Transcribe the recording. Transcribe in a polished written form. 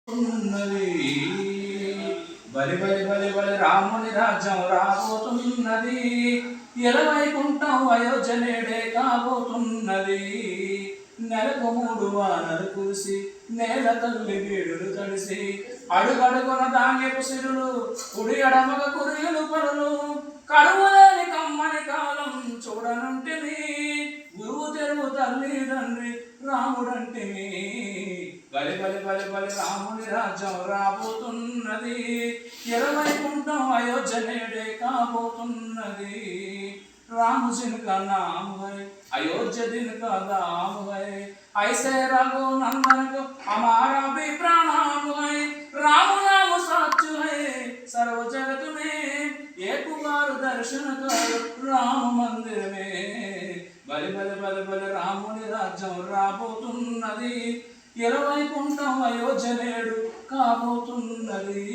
ఉన్నది బలి బలి బలి బలి రాముని రాజ్యం రాబోతున్నది. ఎలవైకుంఠం అయోధ్య నేడే కాబోతున్నది. నెలకు 3 వానలు కురిసి నేల తల్లి బీడులు తడిసి అడుగడుగున ధాన్యపు సిరులు కుడి అడమగ కురియులు పరులు కరువులేని కమ్మని కాలం చూడనుంటివి. గురువు తెరువు తల్లి తండ్రి రాముడంటివి. బలి బలి బలి బలి రాముని రాజ్యం రాబోతున్నది. ఎలవైకుంఠం అయోధ్య నేడే కాబోతున్నది. राम जिनका नाम है अयोध्या दिन का दाम है, ऐसे रघुनंदन को हमारा भी प्रणाम है। राम नाम सच है सर्व जगत में, एक बार दर्शन करो राम मंदिर में। बलि बलि बलि बलि रामुनि राज्యం రాబోతున్నది. ఎలవైకుంఠం అయోధ్య నేడు కాబోతున్నది.